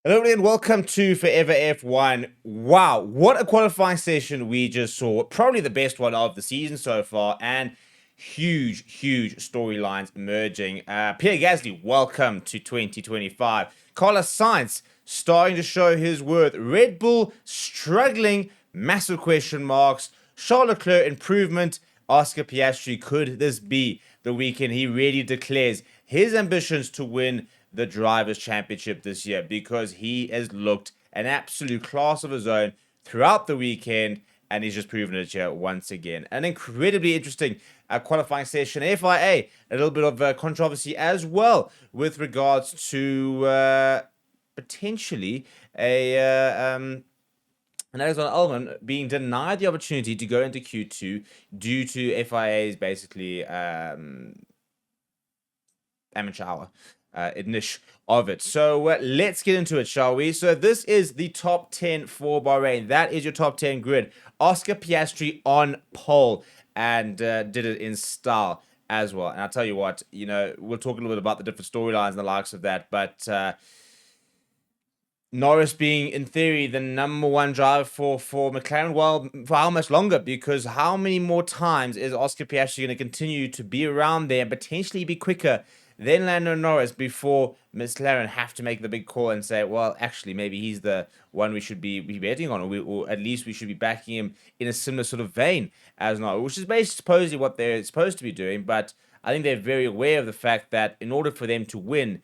Hello and welcome to Forever F1. Wow, what a qualifying session we just saw. Probably the best one of the season so far, and huge storylines emerging. Pierre Gasly, welcome to 2025. Carlos Sainz starting to show his worth. Red Bull struggling, massive question marks. Charles Leclerc improvement. Oscar Piastri, could this be the weekend he really declares his ambitions to win the Drivers' Championship this year, because he has looked an absolute class of his own throughout the weekend, and he's just proven it here once again. An incredibly interesting qualifying session. FIA, a little bit of controversy as well with regards to potentially an Alexander Albon being denied the opportunity to go into Q2 due to FIA's basically amateur hour niche of it. So let's get into it, shall we? So this is the top 10 for Bahrain. That is your top 10 grid. Oscar Piastri on pole, and did it in style as well. And I'll tell you what, we'll talk a little bit about the different storylines and the likes of that, but Norris being, in theory, the number one driver for McLaren, well, for how much longer? Because how many more times is Oscar Piastri going to continue to be around there and potentially be quicker than Lando Norris before McLaren have to make the big call and say, well, actually, maybe he's the one we should be betting on, or at least we should be backing him in a similar sort of vein as Norris, which is basically supposedly what they're supposed to be doing. But I think they're very aware of the fact that in order for them to win,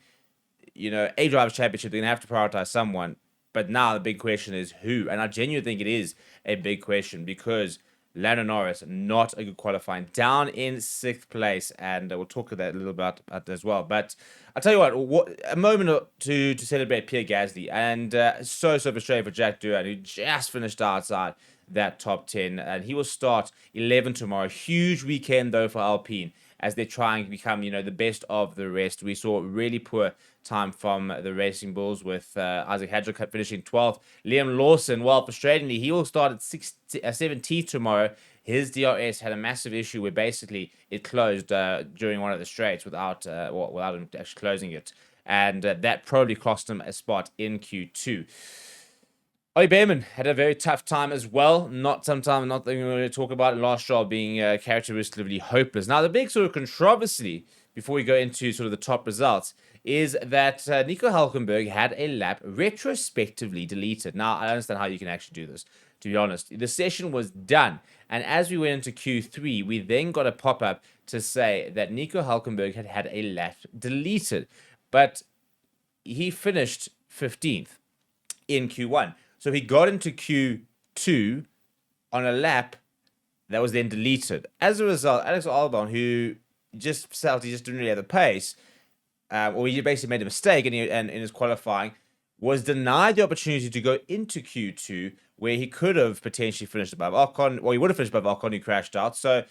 a Drivers' Championship, they're going to have to prioritize someone. But now the big question is who? And I genuinely think it is a big question, because Lando Norris, not a good qualifying, down in 6th place, and we'll talk about that a little bit as well. But I'll tell you what, a moment to celebrate Pierre Gasly, and so frustrating for Jack Doohan, who just finished outside that top 10, and he will start 11 tomorrow. Huge weekend, though, for Alpine, as they're trying to become, the best of the rest. We saw really poor time from the Racing Bulls with Isaac Hadjar finishing 12th. Liam Lawson, well, frustratingly, he will start at 17th tomorrow. His DRS had a massive issue where basically it closed during one of the straights without him actually closing it. And that probably cost him a spot in Q2. Ollie Behrman had a very tough time as well. Not something we're going to talk about. Last year being characteristically hopeless. Now, the big sort of controversy before we go into sort of the top results is that Nico Hülkenberg had a lap retrospectively deleted. Now, I understand how you can actually do this, to be honest. The session was done, and as we went into Q3, we then got a pop-up to say that Nico Hülkenberg had a lap deleted, but he finished 15th in Q1. So he got into Q2 on a lap that was then deleted. As a result, Alex Albon, who just felt he just didn't really have the pace, or he basically made a mistake in his qualifying, was denied the opportunity to go into Q2, where he could have potentially finished above Ocon. Well, he would have finished above Ocon, who crashed out. So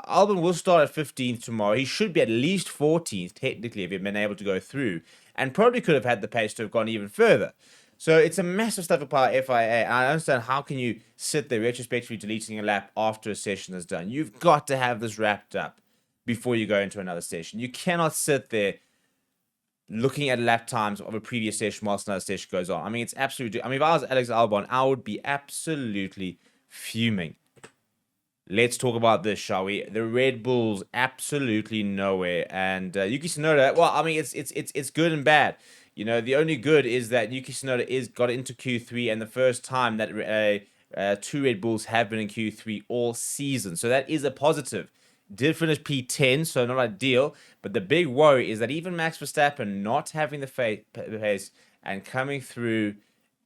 Albon will start at 15th tomorrow. He should be at least 14th, technically, if he'd been able to go through, and probably could have had the pace to have gone even further. So it's a massive step apart FIA. I understand, how can you sit there retrospectively deleting a lap after a session is done? You've got to have this wrapped up before you go into another session. You cannot sit there looking at lap times of a previous session whilst another session goes on. I mean, it's absolutely... I mean, if I was Alex Albon, I would be absolutely fuming. Let's talk about this, shall we? The Red Bulls absolutely nowhere, and Yuki Tsunoda. Well, I mean, it's good and bad. The only good is that Yuki Tsunoda got into Q3, and the first time that two Red Bulls have been in Q3 all season. So that is a positive. Did finish P10, so not ideal. But the big worry is that even Max Verstappen not having the pace and coming through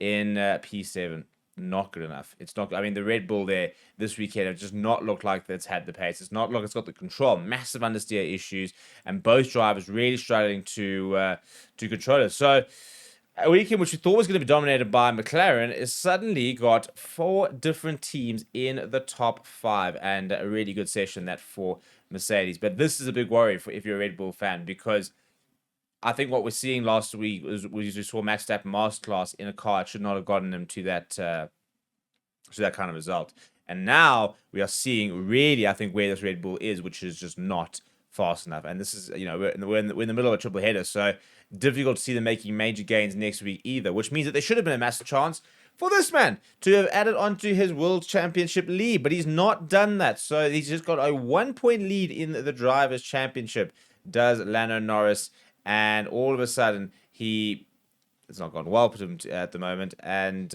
in P7, not good enough. It's not. I mean, the Red Bull there this weekend have just not looked like it's had the pace. It's not like it's got the control. Massive understeer issues, and both drivers really struggling to control it. So a weekend which we thought was going to be dominated by McLaren is suddenly got 4 different teams in the top 5, and a really good session that for Mercedes. But this is a big worry if you're a Red Bull fan, because I think what we're seeing last week was we saw Max Verstappen masterclass in a car. It should not have gotten him to that kind of result. And now we are seeing really, I think, where this Red Bull is, which is just not fast enough. And this is, we're in the middle of a triple header, so difficult to see them making major gains next week either, which means that there should have been a massive chance for this man to have added onto his World Championship lead, but he's not done that. So he's just got a 1-point lead in the Drivers' Championship, does Lando Norris, and all of a sudden it's not gone well for him at the moment, and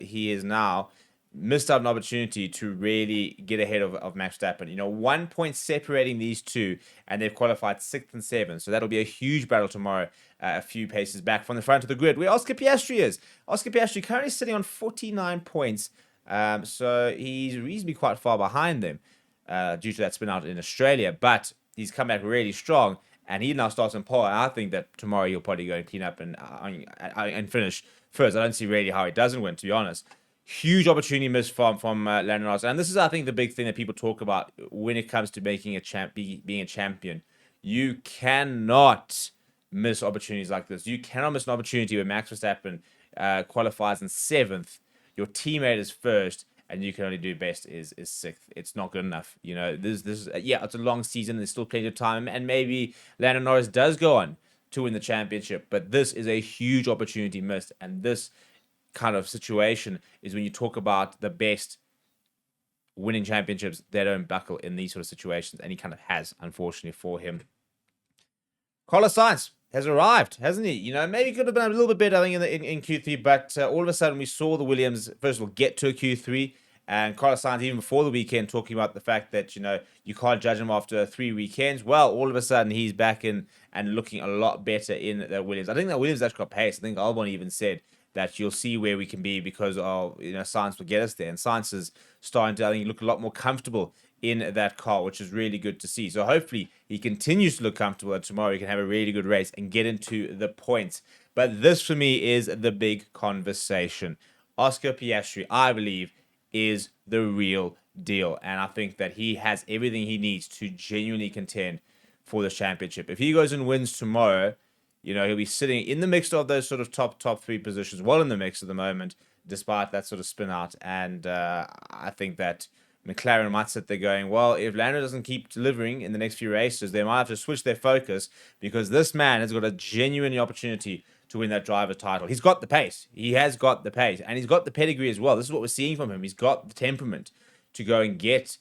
he is now missed out an opportunity to really get ahead of Max Verstappen. 1 point separating these two, and they've qualified 6th and 7th. So that'll be a huge battle tomorrow, a few paces back from the front of the grid, where Oscar Piastri is. Oscar Piastri currently sitting on 49 points, so he's reasonably quite far behind them due to that spin out in Australia, but he's come back really strong, and he now starts on pole. I think that tomorrow he'll probably go and clean up and finish first. I don't see really how he doesn't win, to be honest. Huge opportunity missed from Lando Norris, and this is, I think, the big thing that people talk about when it comes to making being a champion. You cannot miss opportunities like this. You cannot miss an opportunity where Max Verstappen qualifies in 7th, your teammate is 1st, and you can only do best is 6th. It's not good enough. This is it's a long season. There's still plenty of time, and maybe Lando Norris does go on to win the championship, but this is a huge opportunity missed, and this kind of situation is when you talk about the best winning championships, they don't buckle in these sort of situations, and he kind of has, unfortunately for him. Carlos Sainz has arrived, hasn't he? Maybe could have been a little bit better, I think, in Q3, but all of a sudden we saw the Williams, first of all, get to a Q3, and Carlos Sainz, even before the weekend, talking about the fact that, you can't judge him after 3 weekends. Well, all of a sudden he's back in and looking a lot better in the Williams. I think that Williams actually got pace. I think Albon even said that you'll see where we can be because of, Sainz will get us there. And Sainz is starting to, I think, look a lot more comfortable in that car, which is really good to see. So hopefully he continues to look comfortable, and tomorrow he can have a really good race and get into the points. But this, for me, is the big conversation. Oscar Piastri, I believe, is the real deal. And I think that he has everything he needs to genuinely contend for the championship. If he goes and wins tomorrow, he'll be sitting in the mix of those sort of top 3 positions, well in the mix at the moment, despite that sort of spin out. And I think that McLaren might sit there going, well, if Lando doesn't keep delivering in the next few races, they might have to switch their focus, because this man has got a genuine opportunity to win that driver title. He's got the pace. He has got the pace, and he's got the pedigree as well. This is what we're seeing from him. He's got the temperament to go and get,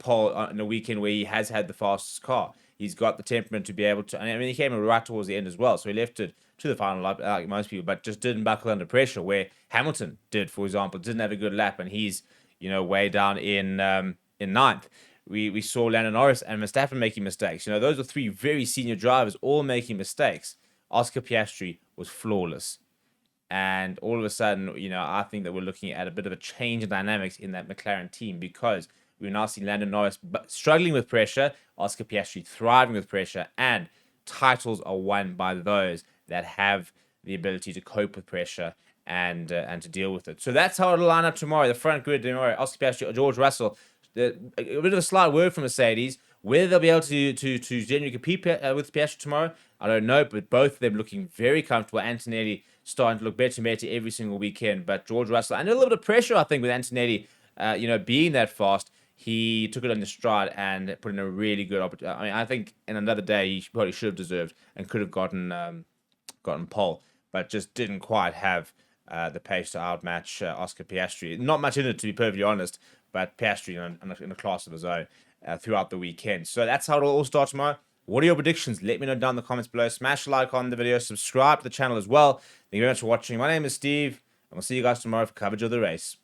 pole in a weekend where he has had the fastest car. He's got the temperament to be able to, he came right towards the end as well, so he left it to the final lap, like most people, but just didn't buckle under pressure, where Hamilton did, for example, didn't have a good lap, and he's, way down in 9th. We saw Lando Norris and Verstappen making mistakes. Those are 3 very senior drivers all making mistakes. Oscar Piastri was flawless. And all of a sudden, I think that we're looking at a bit of a change in dynamics in that McLaren team, because we're now seeing Lando Norris struggling with pressure, Oscar Piastri thriving with pressure, and titles are won by those that have the ability to cope with pressure and to deal with it. So that's how it'll line up tomorrow. The front grid tomorrow: Oscar Piastri or George Russell. A bit of a slight word from Mercedes. Whether they'll be able to genuinely compete with Piastri tomorrow, I don't know, but both of them looking very comfortable. Antonelli starting to look better and better every single weekend, but George Russell, and a little bit of pressure, I think, with Antonelli, being that fast, he took it on the stride and put in a really good opportunity. I think in another day he probably should have deserved and could have gotten pole, but just didn't quite have the pace to outmatch Oscar Piastri. Not much in it, to be perfectly honest, but Piastri in a class of his own throughout the weekend. So that's how it'll all start tomorrow. What are your predictions? Let me know down in the comments below. Smash a like on the video. Subscribe to the channel as well. Thank you very much for watching. My name is Steve, and we'll see you guys tomorrow for coverage of the race.